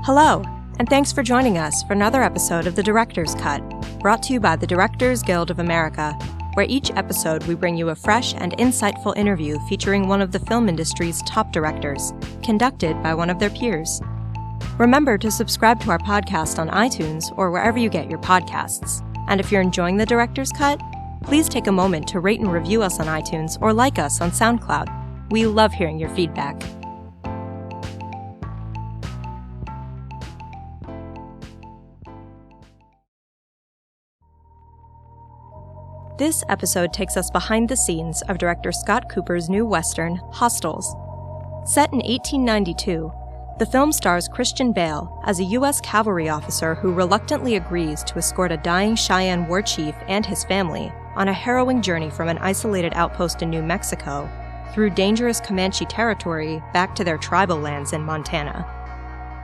Hello, and thanks for joining us for another episode of The Director's Cut, brought to you by the Directors Guild of America, where each episode we bring you a fresh and insightful interview featuring one of the film industry's top directors, conducted by one of their peers. Remember to subscribe to our podcast on iTunes or wherever you get your podcasts. And if you're enjoying The Director's Cut, please take a moment to rate and review us on iTunes or like us on SoundCloud. We love hearing your feedback. This episode takes us behind the scenes of director Scott Cooper's new western, Hostiles. Set in 1892, the film stars Christian Bale as a U.S. cavalry officer who reluctantly agrees to escort a dying Cheyenne war chief and his family on a harrowing journey from an isolated outpost in New Mexico through dangerous Comanche territory back to their tribal lands in Montana.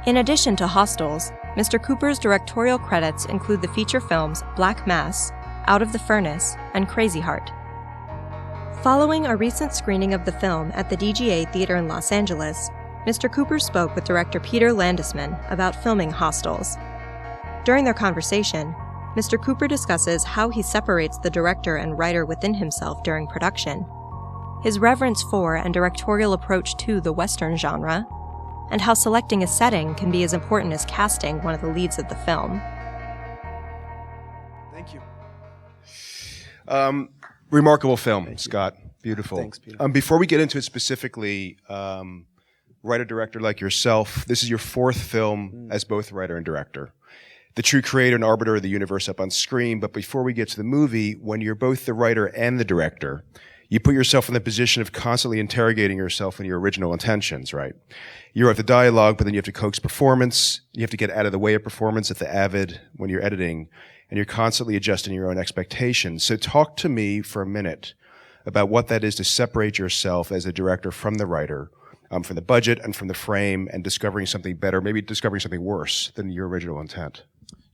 In addition to Hostiles, Mr. Cooper's directorial credits include the feature films Black Mass, Out of the Furnace, and Crazy Heart. Following a recent screening of the film at the DGA Theater in Los Angeles, Mr. Cooper spoke with director Peter Landesman about filming Hostiles. During their conversation, Mr. Cooper discusses how he separates the director and writer within himself during production, his reverence for and directorial approach to the Western genre, and how selecting a setting can be as important as casting one of the leads of the film. Thank you. Remarkable film, Scott. Beautiful. Thanks, Peter. Before we get into it specifically, writer-director like yourself, this is your fourth film as both writer and director. The true creator and arbiter of the universe up on screen. But before we get to the movie, when you're both the writer and the director, you put yourself in the position of constantly interrogating yourself and your original intentions, right? You write the dialogue, but then you have to coax performance. You have to get out of the way of performance at the Avid when you're editing. And you're constantly adjusting your own expectations. So talk to me for a minute about what that is to separate yourself as a director from the writer, from the budget and from the frame, and discovering something better, maybe discovering something worse than your original intent.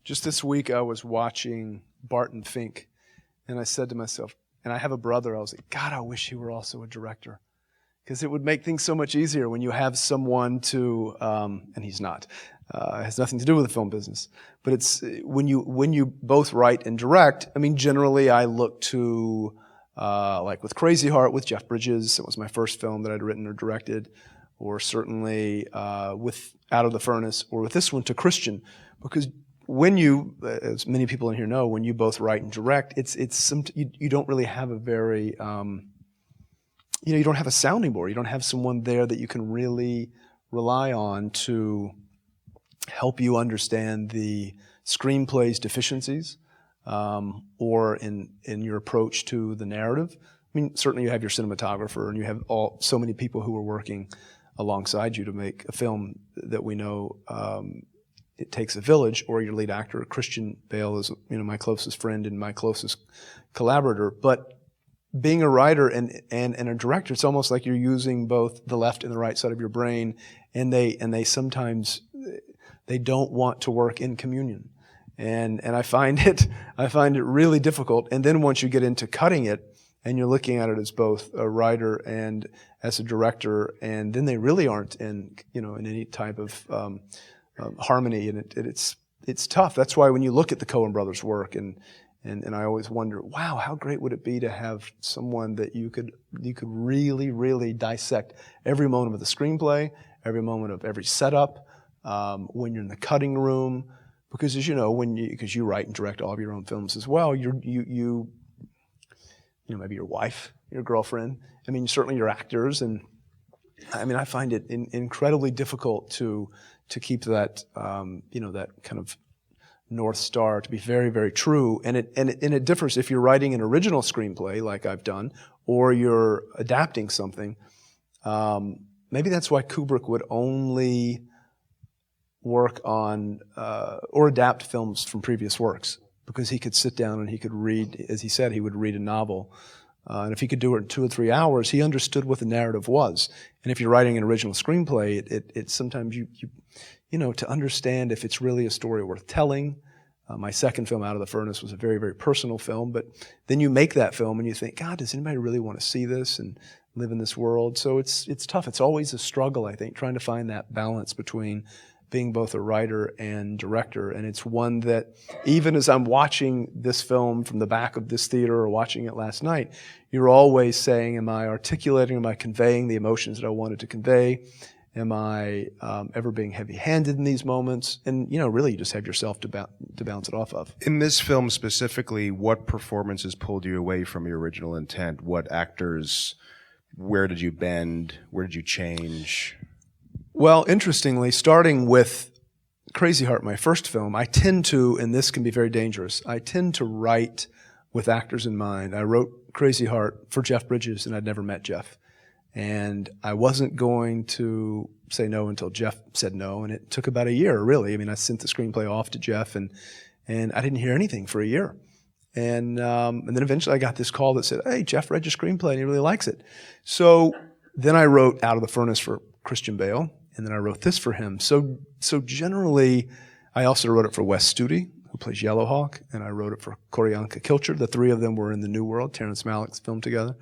Just this week I was watching Barton Fink, and I said to myself, and I have a brother, I was like, God, I wish he were also a director. Because it would make things so much easier when you have someone to, and he's not, it has nothing to do with the film business. But it's when you both write and direct. I mean, generally I look to like with Crazy Heart with Jeff Bridges. It was my first film that I'd written or directed, or certainly with Out of the Furnace, or with this one to Christian, because when you, as many people in here know, when you both write and direct, you don't really have a very you don't have a sounding board. You don't have someone there that you can really rely on to help you understand the screenplay's deficiencies, or in your approach to the narrative. I mean, certainly you have your cinematographer, and you have so many people who are working alongside you to make a film that we know it takes a village, or your lead actor. Christian Bale is my closest friend and my closest collaborator. But being a writer and a director, it's almost like you're using both the left and the right side of your brain, and they sometimes they don't want to work in communion, and I find it really difficult. And then once you get into cutting it, and you're looking at it as both a writer and as a director, and then they really aren't in any type of harmony, and it's tough. That's why when you look at the Coen brothers' work, and I always wonder, wow, how great would it be to have someone that you could really, really dissect every moment of the screenplay, every moment of every setup. When you're in the cutting room, because as you know, because you write and direct all of your own films as well, you maybe your wife, your girlfriend, I mean certainly your actors, and I mean I find it incredibly difficult to keep that that kind of North Star to be very, very true, and it differs if you're writing an original screenplay like I've done, or you're adapting something. Maybe that's why Kubrick would only work on or adapt films from previous works, because he could sit down and he could read, as he said, he would read a novel. And if he could do it in 2 or 3 hours, he understood what the narrative was. And if you're writing an original screenplay, it sometimes you to understand if it's really a story worth telling. My second film, Out of the Furnace, was a very, very personal film, but then you make that film and you think, God, does anybody really want to see this and live in this world? So it's tough. It's always a struggle, I think, trying to find that balance between being both a writer and director. And it's one that, even as I'm watching this film from the back of this theater or watching it last night, you're always saying, am I articulating, am I conveying the emotions that I wanted to convey? Am I ever being heavy-handed in these moments? And, really you just have yourself to bounce it off of. In this film specifically, what performances pulled you away from your original intent? What actors, where did you bend? Where did you change? Well, interestingly, starting with Crazy Heart, my first film, I tend to, and this can be very dangerous, I tend to write with actors in mind. I wrote Crazy Heart for Jeff Bridges, and I'd never met Jeff. And I wasn't going to say no until Jeff said no, and it took about a year, really. I mean, I sent the screenplay off to Jeff, and I didn't hear anything for a year. And then eventually I got this call that said, hey, Jeff read your screenplay, and he really likes it. So then I wrote Out of the Furnace for Christian Bale, and then I wrote this for him. So generally, I also wrote it for Wes Studi, who plays Yellowhawk, and I wrote it for Koryanka Kilcher. The three of them were in The New World, Terrence Malick's film together.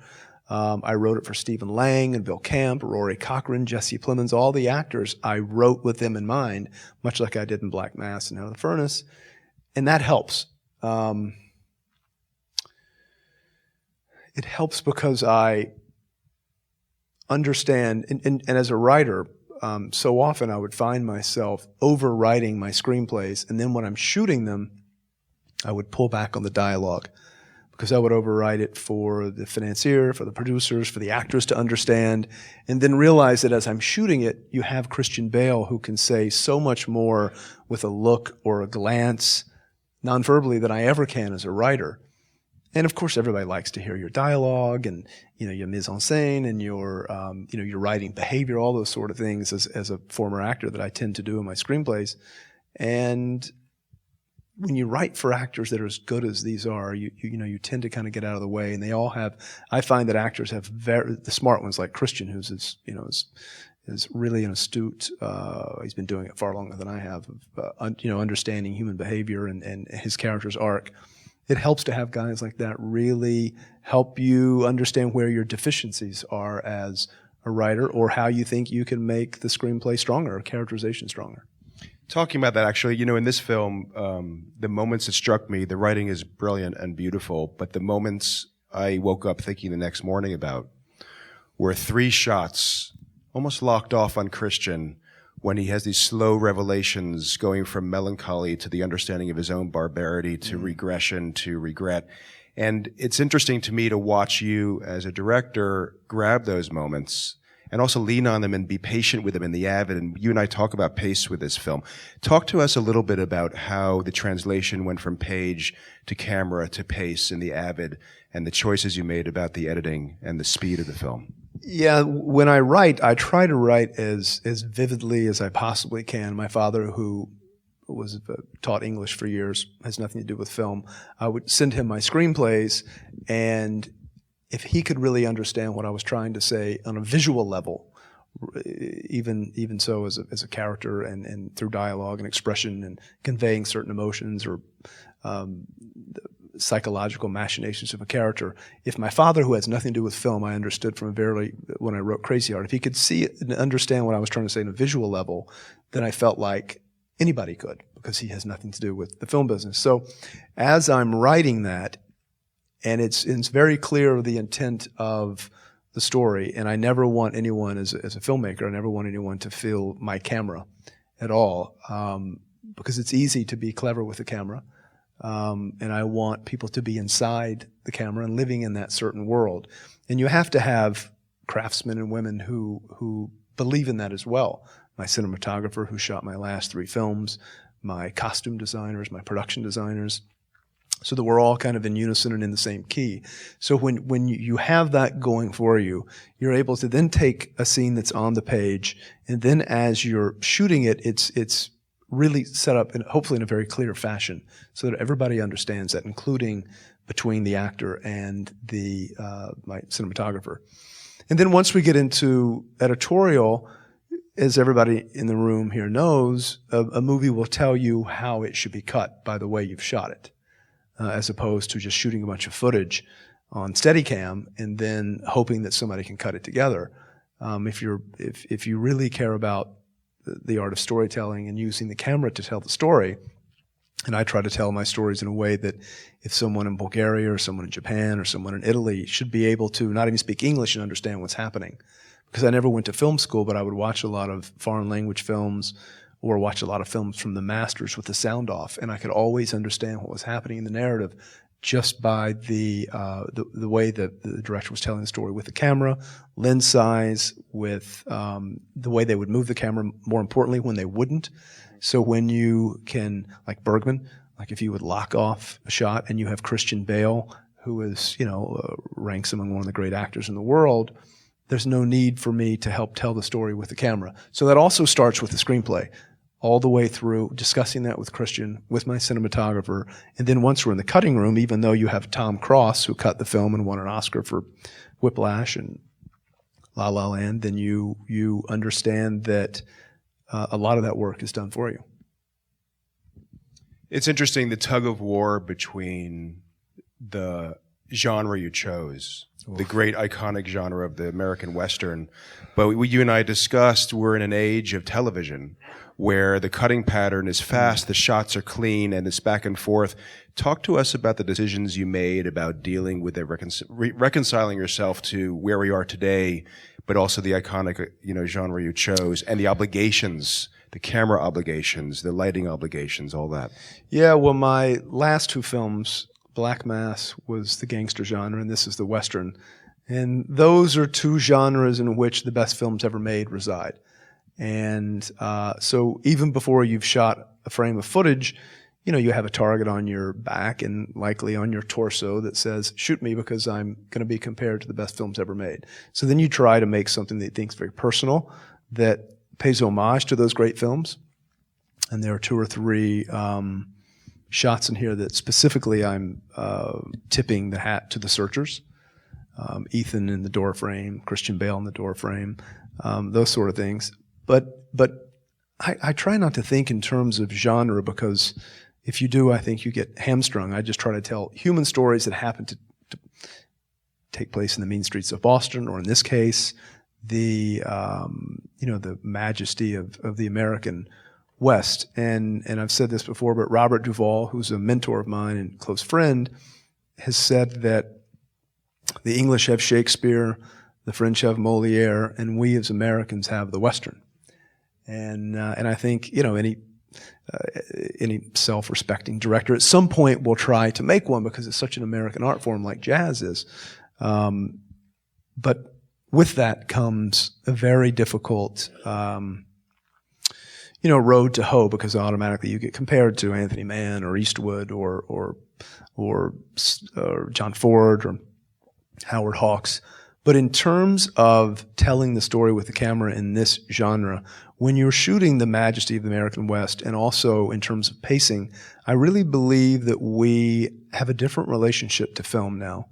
I wrote it for Stephen Lang and Bill Camp, Rory Cochrane, Jesse Plemons, all the actors. I wrote with them in mind, much like I did in Black Mass and Out of the Furnace, and that helps. It helps because I understand, and as a writer, so often I would find myself overwriting my screenplays, and then when I'm shooting them, I would pull back on the dialogue because I would overwrite it for the financier, for the producers, for the actors to understand, and then realize that as I'm shooting it, you have Christian Bale who can say so much more with a look or a glance, non-verbally, than I ever can as a writer. And of course, everybody likes to hear your dialogue and, your mise en scène and your writing behavior, all those sort of things as a former actor that I tend to do in my screenplays. And when you write for actors that are as good as these are, you tend to kind of get out of the way. And they all have, I find that actors have the smart ones like Christian, who's is really an astute, he's been doing it far longer than I have, understanding human behavior and his character's arc. It helps to have guys like that really help you understand where your deficiencies are as a writer or how you think you can make the screenplay stronger or characterization stronger. Talking about that, actually, in this film, the moments that struck me, the writing is brilliant and beautiful, but the moments I woke up thinking the next morning about were 3 shots almost locked off on Christian when he has these slow revelations going from melancholy to the understanding of his own barbarity to regression to regret. And it's interesting to me to watch you as a director grab those moments and also lean on them and be patient with them in the Avid. And you and I talk about pace with this film. Talk to us a little bit about how the translation went from page to camera to pace in the Avid and the choices you made about the editing and the speed of the film. Yeah, when I write, I try to write as vividly as I possibly can. My father, who was taught English for years, has nothing to do with film. I would send him my screenplays, and if he could really understand what I was trying to say on a visual level, even so as a character and through dialogue and expression and conveying certain emotions or psychological machinations of a character. If my father, who has nothing to do with film, I understood from when I wrote Crazy Heart, if he could see it and understand what I was trying to say on a visual level, then I felt like anybody could, because he has nothing to do with the film business. So as I'm writing that, and it's very clear the intent of the story, and I never want anyone, as a filmmaker, I never want anyone to feel my camera at all, because it's easy to be clever with the camera. And I want people to be inside the camera and living in that certain world. And you have to have craftsmen and women who believe in that as well. My cinematographer who shot my last 3 films, my costume designers, my production designers, so that we're all kind of in unison and in the same key. So when you have that going for you, you're able to then take a scene that's on the page, and then as you're shooting it, it's really set up, hopefully in a very clear fashion, so that everybody understands that, including between the actor and my cinematographer. And then once we get into editorial, as everybody in the room here knows, a movie will tell you how it should be cut by the way you've shot it, as opposed to just shooting a bunch of footage on Steadicam and then hoping that somebody can cut it together. If you really care about the art of storytelling and using the camera to tell the story. And I try to tell my stories in a way that if someone in Bulgaria or someone in Japan or someone in Italy should be able to not even speak English and understand what's happening. Because I never went to film school, but I would watch a lot of foreign language films or watch a lot of films from the masters with the sound off, and I could always understand what was happening in the narrative just by the way that the director was telling the story with the camera, lens size, with the way they would move the camera, more importantly, when they wouldn't. So when you can, like Bergman, like if you would lock off a shot and you have Christian Bale, who is, ranks among one of the great actors in the world, there's no need for me to help tell the story with the camera. So that also starts with the screenplay, all the way through discussing that with Christian, with my cinematographer. And then once we're in the cutting room, even though you have Tom Cross, who cut the film and won an Oscar for Whiplash and La La Land, then you understand that a lot of that work is done for you. It's interesting, the tug of war between the genre you chose, the great iconic genre of the American Western. But you and I discussed we're in an age of television where the cutting pattern is fast, the shots are clean, and it's back and forth. Talk to us about the decisions you made about dealing with reconciling yourself to where we are today, but also the iconic genre you chose and the obligations, the camera obligations, the lighting obligations, all that. Yeah, well, my last two films, Black Mass was the gangster genre, and this is the Western. And those are two genres in which the best films ever made reside. And so even before you've shot a frame of footage, you have a target on your back and likely on your torso that says, shoot me because I'm going to be compared to the best films ever made. So then you try to make something that you think is very personal, that pays homage to those great films. And there are two or three shots in here that specifically I'm tipping the hat to the Searchers. Ethan in the door frame, Christian Bale in the door frame, those sort of things. But I try not to think in terms of genre, because if you do, I think you get hamstrung. I just try to tell human stories that happen to take place in the mean streets of Boston, or in this case, the majesty of the American West. And I've said this before, but Robert Duvall, who's a mentor of mine and close friend, has said that the English have Shakespeare, the French have Moliere, and we as Americans have the Western. And I think any self-respecting director at some point will try to make one, because it's such an American art form like jazz is. But with that comes a very difficult road to hoe, because automatically you get compared to Anthony Mann or Eastwood or John Ford or Howard Hawks. But in terms of telling the story with the camera in this genre, when you're shooting the majesty of the American West, and also in terms of pacing, I really believe that we have a different relationship to film now,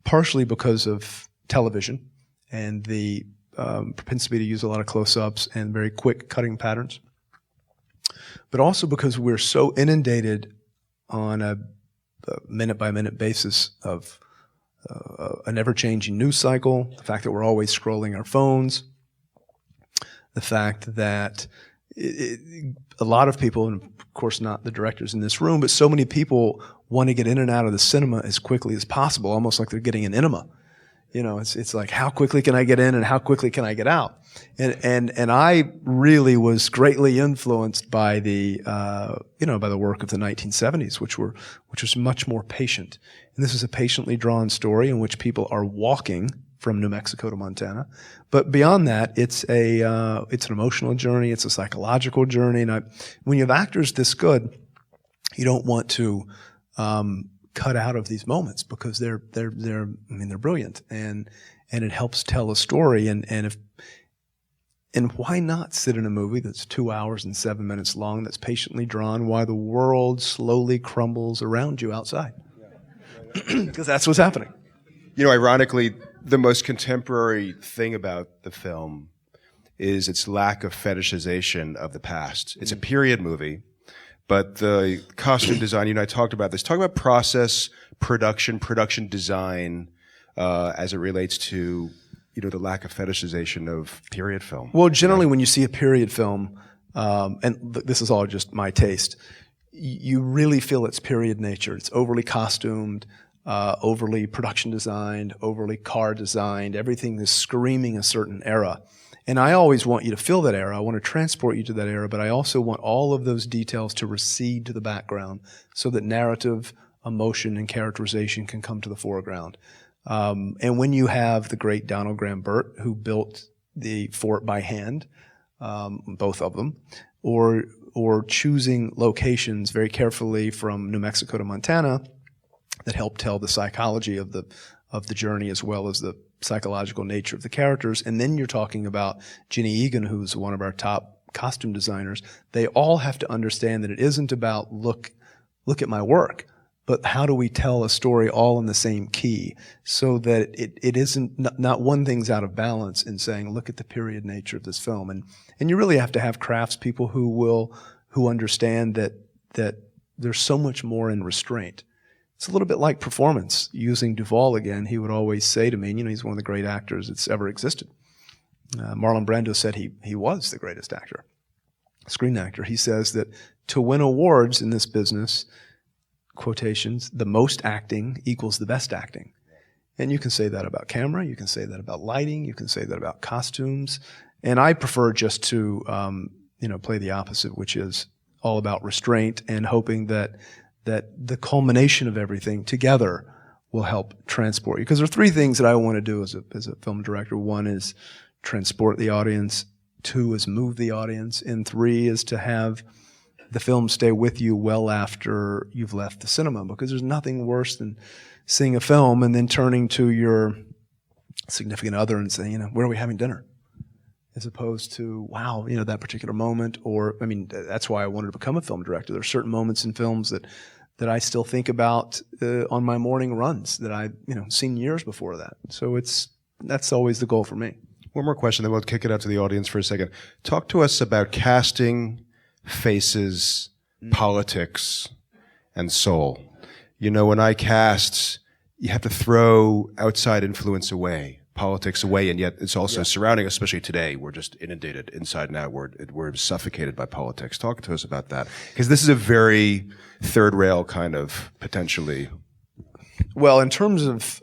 partially because of television and the propensity to use a lot of close-ups and very quick cutting patterns, but also because we're so inundated on a minute-by-minute basis of an ever-changing news cycle, the fact that we're always scrolling our phones, the fact that a lot of people, and of course not the directors in this room, but so many people want to get in and out of the cinema as quickly as possible, almost like they're getting an enema. It's like, how quickly can I get in and how quickly can I get out? And I really was greatly influenced by the by the work of the 1970s, which was much more patient. And this is a patiently drawn story in which people are walking from New Mexico to Montana. But beyond that, it's an emotional journey, it's a psychological journey. And when you have actors this good, you don't want to cut out of these moments, because they're brilliant, and it helps tell a story. And why not sit in a movie that's 2 hours and 7 minutes long, that's patiently drawn while the world slowly crumbles around you outside? Because that's what's happening. Ironically, the most contemporary thing about the film is its lack of fetishization of the past. It's a period movie, but the costume design, you and I talked about this. Talk about process, production design, as it relates to, the lack of fetishization of period film. Well, generally when you see a period film, and this is all just my taste, you really feel its period nature. It's overly costumed, overly production designed, overly car designed. Everything is screaming a certain era. And I always want you to feel that era. I want to transport you to that era, but I also want all of those details to recede to the background so that narrative, emotion, and characterization can come to the foreground. And when you have the great Donald Graham Burt, who built the fort by hand, both of them, or choosing locations very carefully from New Mexico to Montana that help tell the psychology of the journey as well as the psychological nature of the characters. And then you're talking about Ginny Egan, who's one of our top costume designers. They all have to understand that it isn't about look at my work, but how do we tell a story all in the same key so that it isn't, not one thing's out of balance in saying, look at the period nature of this film. And you really have to have craftspeople who understand that there's so much more in restraint. It's a little bit like performance. Using Duvall again, he would always say to me, he's one of the great actors that's ever existed. Marlon Brando said he was the greatest actor, screen actor. He says that to win awards in this business, quotations, the most acting equals the best acting. And you can say that about camera, you can say that about lighting, you can say that about costumes. And I prefer just to, play the opposite, which is all about restraint and hoping that the culmination of everything together will help transport you. Because there are three things that I want to do as a film director. One is transport the audience. Two is move the audience. And three is to have the film stay with you well after you've left the cinema. Because there's nothing worse than seeing a film and then turning to your significant other and saying, where are we having dinner? As opposed to, wow, that particular moment. Or, that's why I wanted to become a film director. There are certain moments in films that I still think about on my morning runs that I've seen years before that. So that's always the goal for me. One more question, then we'll kick it out to the audience for a second. Talk to us about casting, faces, politics, and soul. When I cast, you have to throw outside influence away, politics away, and yet it's also surrounding, especially today. We're just inundated inside and out. We're suffocated by politics. Talk to us about that, because this is a very third rail kind of potentially. Well, in terms of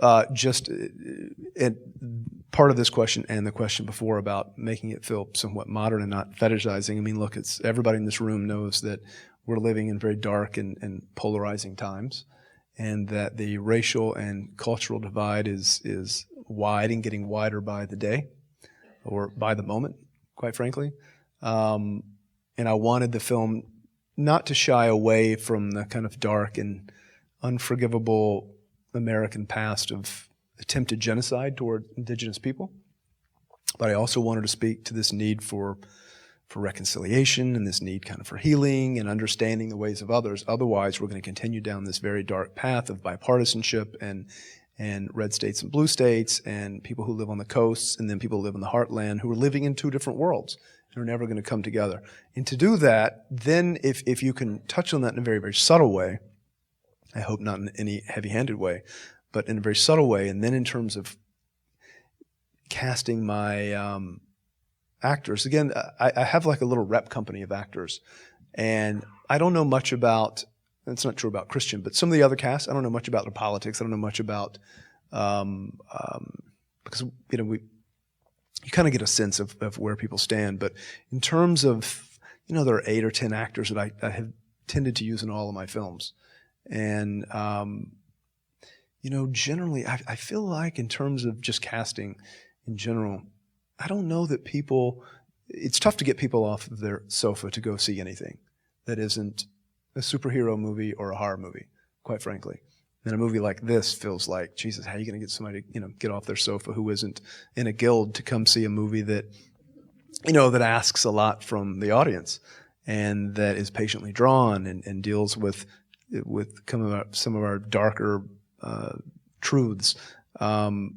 part of this question and the question before about making it feel somewhat modern and not fetishizing. Look, everybody in this room knows that we're living in very dark and polarizing times, and that the racial and cultural divide is wide and getting wider by the day or by the moment, quite frankly. And I wanted the film not to shy away from the kind of dark and unforgivable American past of attempted genocide toward indigenous people. But I also wanted to speak to this need for reconciliation and this need kind of for healing and understanding the ways of others. Otherwise, we're going to continue down this very dark path of bipartisanship and red states and blue states and people who live on the coasts and then people who live in the heartland who are living in two different worlds and are never going to come together. And to do that, then if you can touch on that in a very, very subtle way, I hope not in any heavy-handed way, but in a very subtle way, and then in terms of casting my actors, again, I have like a little rep company of actors, and I don't know much about, it's not true about Christian, but some of the other casts, I don't know much about their politics, I don't know much about, because, you kind of get a sense of where people stand, but in terms of, there are 8 or 10 actors that I have tended to use in all of my films. And, generally, I feel like in terms of just casting in general, I don't know that it's tough to get people off of their sofa to go see anything that isn't a superhero movie or a horror movie, quite frankly. And a movie like this feels like, Jesus, how are you going to get somebody to, get off their sofa who isn't in a guild to come see a movie that, that asks a lot from the audience and that is patiently drawn and deals with some of our darker truths. And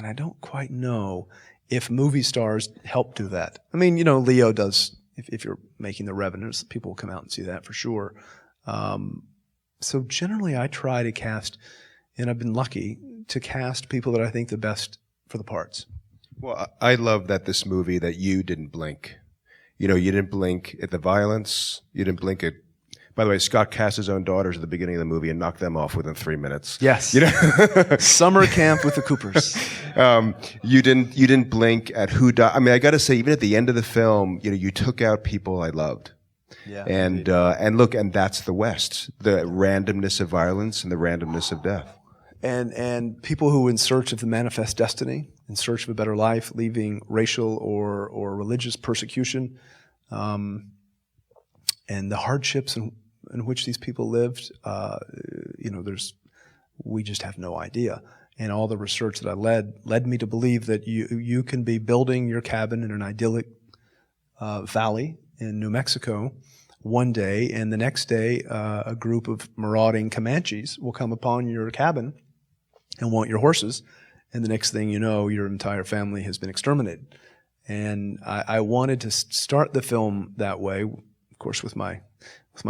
I don't quite know if movie stars help do that. Leo does, if you're making the revenues, people will come out and see that for sure. So generally I try to cast, and I've been lucky to cast people that I think the best for the parts. Well, I love that this movie, that you didn't blink. You know, you didn't blink at the violence. You didn't blink at. By the way, Scott cast his own daughters at the beginning of the movie and knocked them off within 3 minutes. Yes. You know? Summer camp with the Coopers. You didn't blink at who died. I mean, I got to say, even at the end of the film, you know, you took out people I loved. Yeah. And look, and that's the West, the randomness of violence and the randomness of death. And people who in search of the manifest destiny, in search of a better life, leaving racial or religious persecution, and the hardships in which these people lived, we just have no idea. And all the research that I led me to believe that you can be building your cabin in an idyllic valley in New Mexico one day, and the next day a group of marauding Comanches will come upon your cabin and want your horses, and the next thing you know, your entire family has been exterminated. And I wanted to start the film that way, of course, with my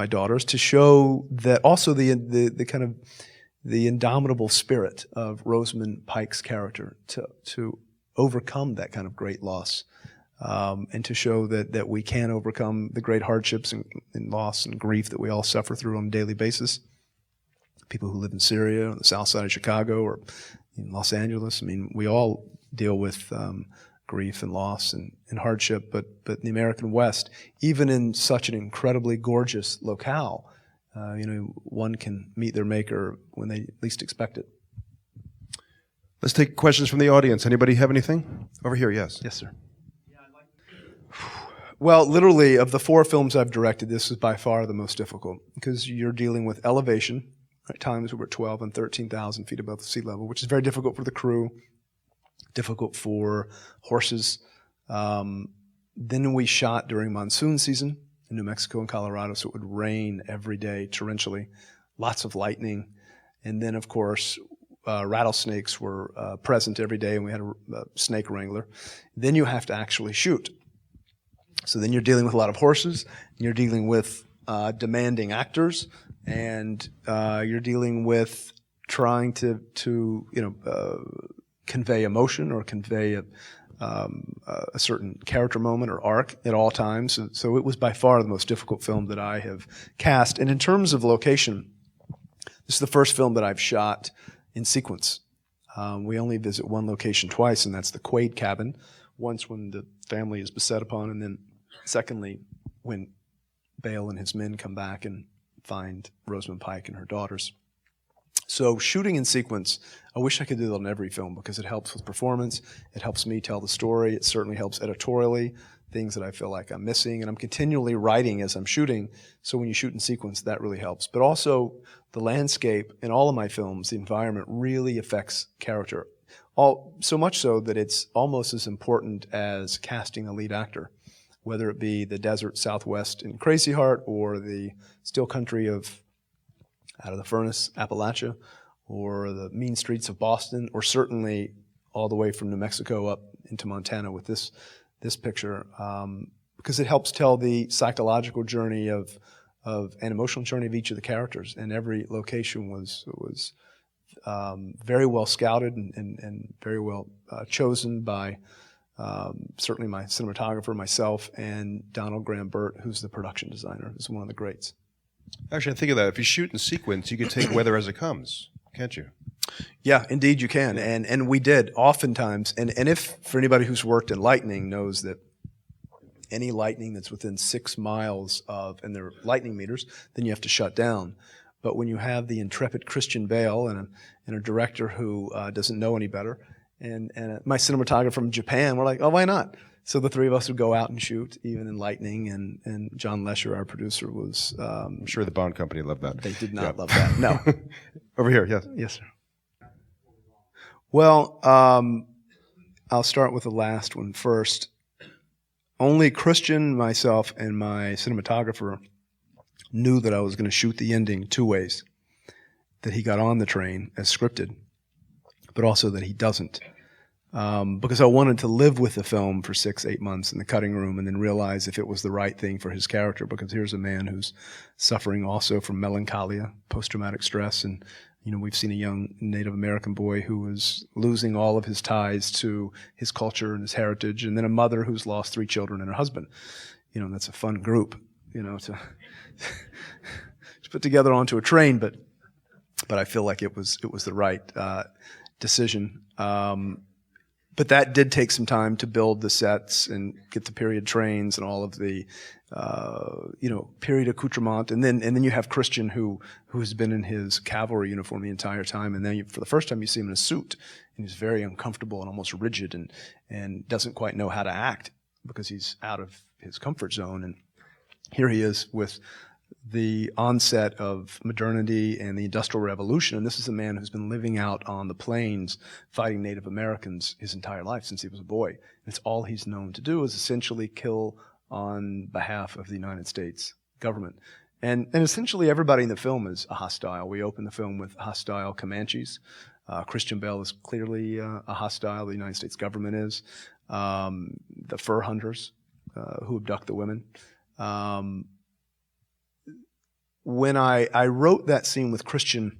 daughters, to show that also the kind of the indomitable spirit of Rosamund Pike's character to overcome that kind of great loss, and to show that we can overcome the great hardships and loss and grief that we all suffer through on a daily basis. People who live in Syria, on the south side of Chicago, or in Los Angeles, I mean, we all deal with grief and loss and hardship, but in the American West, even in such an incredibly gorgeous locale, one can meet their maker when they least expect it. Let's take questions from the audience. Anybody have anything? Over here, yes. Yes, sir. Well, literally, of the 4 films I've directed, this is by far the most difficult, because you're dealing with elevation. At times we were 12 and 13,000 feet above the sea level, which is very difficult for the crew, difficult for horses. Then we shot during monsoon season in New Mexico and Colorado, so it would rain every day torrentially, lots of lightning. And then, of course, rattlesnakes were present every day, and we had a snake wrangler. Then you have to actually shoot. So then you're dealing with a lot of horses, and you're dealing with demanding actors, and you're dealing with trying to convey emotion or convey a certain character moment or arc at all times. So it was by far the most difficult film that I have cast. And in terms of location, this is the first film that I've shot in sequence. We only visit one location twice, and that's the Quaid cabin. Once when the family is beset upon, and then secondly when Bale and his men come back and find Rosamund Pike and her daughters. So shooting in sequence, I wish I could do that on every film, because it helps with performance, it helps me tell the story, it certainly helps editorially, things that I feel like I'm missing, and I'm continually writing as I'm shooting, so when you shoot in sequence, that really helps. But also, the landscape in all of my films, the environment really affects character. So much so that it's almost as important as casting a lead actor, whether it be the desert Southwest in Crazy Heart, or the still country of Out of the Furnace, Appalachia, or the mean streets of Boston, or certainly all the way from New Mexico up into Montana with this picture, because it helps tell the psychological journey of an emotional journey of each of the characters. And every location was very well scouted and very well chosen by certainly my cinematographer, myself, and Donald Graham Burt, who's the production designer, who's one of the greats. Actually, I think of that. If you shoot in sequence, you can take weather as it comes, can't you? Yeah, indeed you can. And we did, oftentimes. And if, for anybody who's worked in lightning, knows that any lightning that's within 6 miles and there are lightning meters, then you have to shut down. But when you have the intrepid Christian Bale and a director who doesn't know any better, and my cinematographer from Japan, we're like, oh, why not? So the 3 of us would go out and shoot, even in lightning, and John Lesher, our producer, was... I'm sure the Bond company loved that. They did not love that, no. Over here, yes. Yes, sir. Well, I'll start with the last one first. Only Christian, myself, and my cinematographer knew that I was going to shoot the ending 2 ways. That he got on the train as scripted, but also that he doesn't. Because I wanted to live with the film for 6-8 months in the cutting room and then realize if it was the right thing for his character, because here's a man who's suffering also from melancholia, post-traumatic stress, and We've seen a young Native American boy who was losing all of his ties to his culture and his heritage, and then a mother who's lost 3 children and her husband. That's a fun group, to put together onto a train, but I feel like it was the right decision. But that did take some time to build the sets and get the period trains and all of the, period accoutrement. And then you have Christian who has been in his cavalry uniform the entire time. And then for the first time you see him in a suit, and he's very uncomfortable and almost rigid and doesn't quite know how to act because he's out of his comfort zone. And here he is with the onset of modernity and the Industrial Revolution. And this is a man who's been living out on the plains fighting Native Americans his entire life since he was a boy. It's all he's known to do is essentially kill on behalf of the United States government. And essentially everybody in the film is a hostile. We open the film with hostile Comanches. Christian Bale is clearly a hostile. The United States government is. The fur hunters who abduct the women. When I wrote that scene with Christian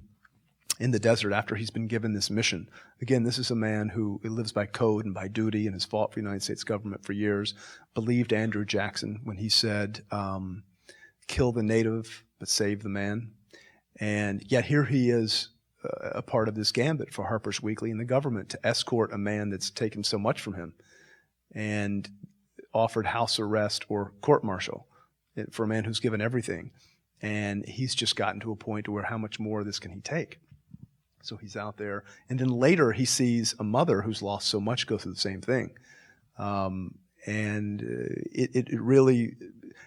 in the desert after he's been given this mission, again, this is a man who lives by code and by duty and has fought for the United States government for years, believed Andrew Jackson when he said, kill the native but save the man. And yet here he is a part of this gambit for Harper's Weekly and the government to escort a man that's taken so much from him and offered house arrest or court-martial for a man who's given everything. And he's just gotten to a point where how much more of this can he take? So he's out there. And then later he sees a mother who's lost so much go through the same thing. It really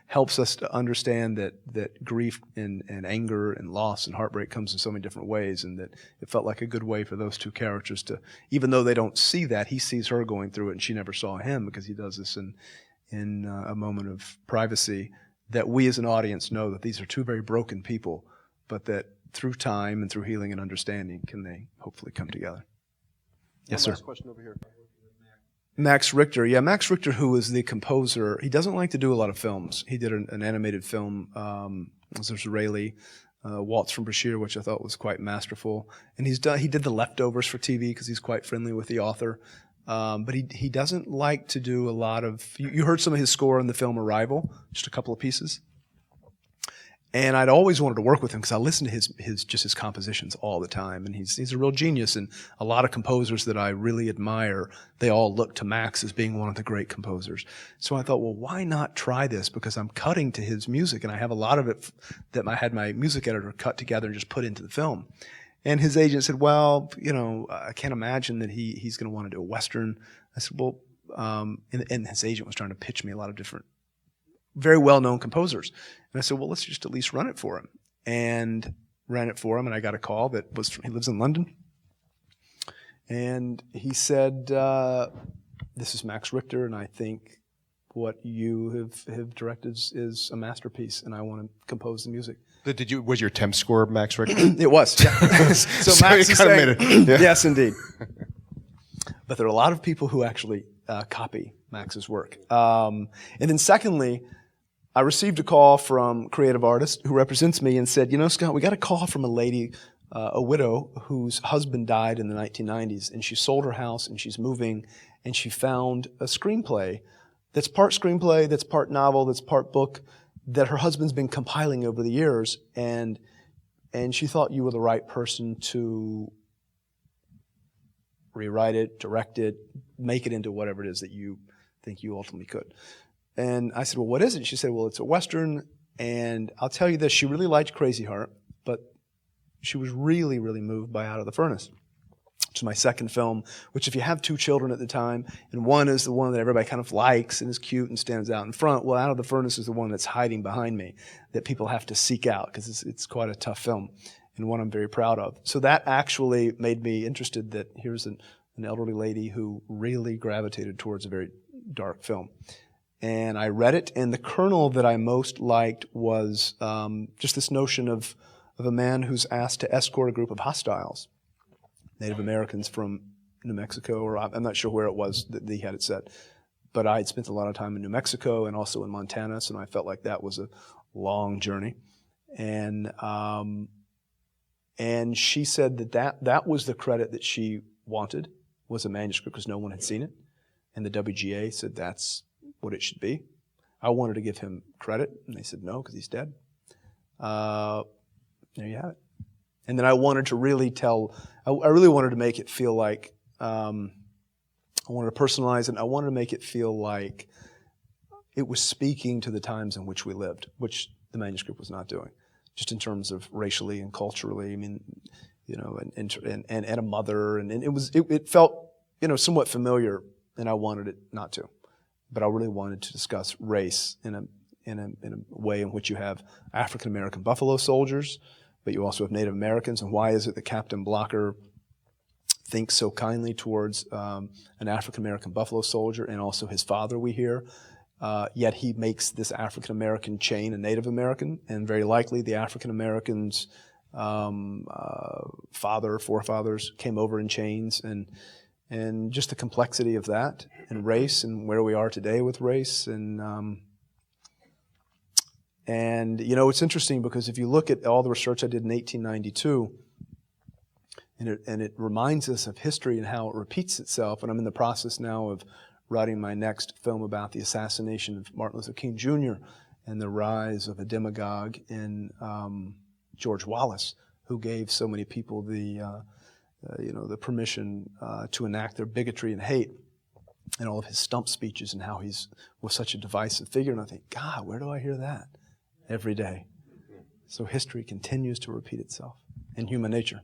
helps us to understand that grief and anger and loss and heartbreak comes in so many different ways, and that it felt like a good way for those two characters to, even though they don't see that, he sees her going through it and she never saw him because he does this in a moment of privacy, that we as an audience know that these are two very broken people, but that through time and through healing and understanding can they hopefully come together. Yes, sir. Last question over here. Max Richter. Yeah, Max Richter, who is the composer, he doesn't like to do a lot of films. He did an animated film, was Israeli, Waltz from Bashir, which I thought was quite masterful. And he did The Leftovers for TV because he's quite friendly with the author. But he doesn't like to do a lot of... You heard some of his score in the film Arrival, just a couple of pieces. And I'd always wanted to work with him because I listened to his compositions all the time. And he's a real genius. And a lot of composers that I really admire, they all look to Max as being one of the great composers. So I thought, well, why not try this? Because I'm cutting to his music, and I have a lot of it that I had my music editor cut together and just put into the film. And his agent said, well, I can't imagine that he's going to want to do a Western. I said, well, and his agent was trying to pitch me a lot of different, very well-known composers. And I said, well, let's just at least run it for him. And ran it for him, and I got a call that he lives in London. And he said, this is Max Richter, and I think what you have directed is a masterpiece, and I want to compose the music. Was your temp score Max Richter? It was. Yeah. so Max is saying, made it. Yeah. Yes, indeed. But there are a lot of people who actually copy Max's work. And then secondly, I received a call from a creative artist who represents me and said, Scott, we got a call from a lady, a widow, whose husband died in the 1990s, and she sold her house and she's moving, and she found a screenplay that's part novel, that's part book, that her husband's been compiling over the years, and she thought you were the right person to rewrite it, direct it, make it into whatever it is that you think you ultimately could. And I said, well, what is it? She said, well, it's a Western, and I'll tell you this, she really liked Crazy Heart, but she was really, really moved by Out of the Furnace, which is my second film, which if you have 2 children at the time, and one is the one that everybody kind of likes and is cute and stands out in front, well, Out of the Furnace is the one that's hiding behind me, that people have to seek out, because it's quite a tough film, and one I'm very proud of. So that actually made me interested that here's an elderly lady who really gravitated towards a very dark film. And I read it, and the kernel that I most liked was just this notion of a man who's asked to escort a group of hostiles, Native Americans from New Mexico, or I'm not sure where it was that he had it set. But I had spent a lot of time in New Mexico and also in Montana, so I felt like that was a long journey. And And she said that was the credit that she wanted, was a manuscript, because no one had seen it. And the WGA said that's what it should be. I wanted to give him credit, and they said no, because he's dead. There you have it. And then I wanted to really I really wanted to make it feel like, I wanted to personalize it. I wanted to make it feel like it was speaking to the times in which we lived, which the manuscript was not doing, just in terms of racially and culturally. I mean, you know, and a mother, and it felt, you know, somewhat familiar, and I wanted it not to, but I really wanted to discuss race in a way in which you have African American buffalo soldiers, but you also have Native Americans, and why is it that Captain Blocker thinks so kindly towards an African American buffalo soldier, and also his father, we hear. Yet he makes this African American chain a Native American, and very likely the African American's forefathers came over in chains, and just the complexity of that, and race, and where we are today with race, and you know, it's interesting because if you look at all the research I did in 1892, and it reminds us of history and how it repeats itself, and I'm in the process now of writing my next film about the assassination of Martin Luther King Jr. and the rise of a demagogue in George Wallace, who gave so many people the permission to enact their bigotry and hate, and all of his stump speeches, and how was such a divisive figure. And I think, God, where do I hear that? Every day. So history continues to repeat itself in human nature.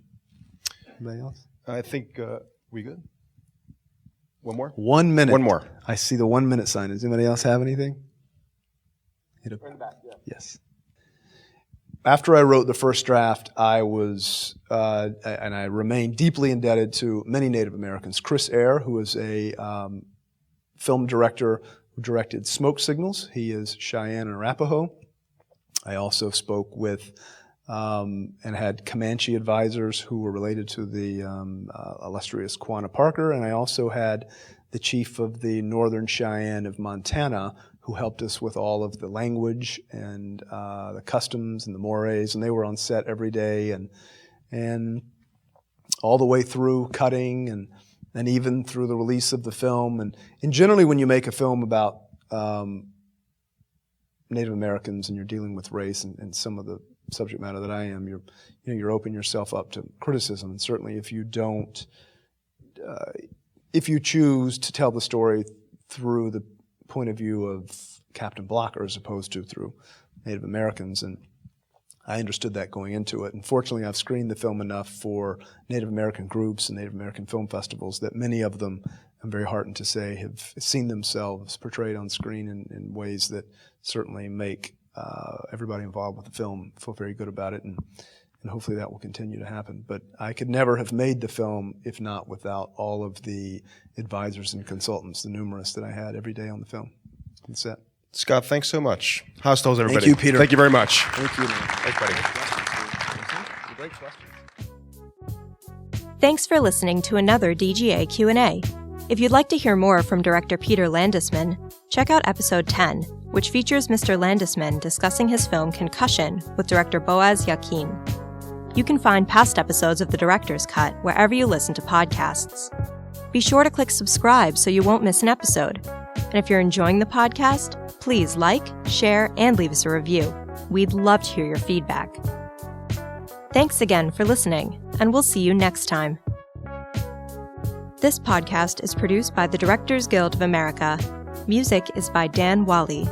Anybody else? I think we good? One more? 1 minute. One more. I see the 1 minute sign. Does anybody else have anything? In the back, yeah. Yes. After I wrote the first draft, I was, and I remain deeply indebted to many Native Americans. Chris Eyre, who is a film director who directed Smoke Signals. He is Cheyenne and Arapaho. I also spoke with and had Comanche advisors who were related to the illustrious Quanah Parker, and I also had the chief of the Northern Cheyenne of Montana, who helped us with all of the language and the customs and the mores, and they were on set every day, and all the way through cutting and even through the release of the film. And generally, when you make a film about Native Americans and you're dealing with race and some of the subject matter that I am, you're opening yourself up to criticism. And certainly, if you choose to tell the story through the point of view of Captain Blocker as opposed to through Native Americans, and I understood that going into it. And fortunately, I've screened the film enough for Native American groups and Native American film festivals that many of them, I'm very heartened to say, have seen themselves portrayed on screen in ways that certainly make everybody involved with the film feel very good about it, and hopefully that will continue to happen. But I could never have made the film if not without all of the advisors and consultants, the numerous that I had every day on the film and set. Scott, thanks so much. Hostiles, everybody. Thank you, Peter. Thank you very much. Thank you, man. Thanks, buddy. Great questions. Thanks for listening to another DGA Q&A. If you'd like to hear more from Director Peter Landesman, check out episode 10, which features Mr. Landesman discussing his film Concussion with director Boaz Yakin. You can find past episodes of The Director's Cut wherever you listen to podcasts. Be sure to click subscribe so you won't miss an episode. And if you're enjoying the podcast, please like, share, and leave us a review. We'd love to hear your feedback. Thanks again for listening, and we'll see you next time. This podcast is produced by the Directors Guild of America. Music is by Dan Wally.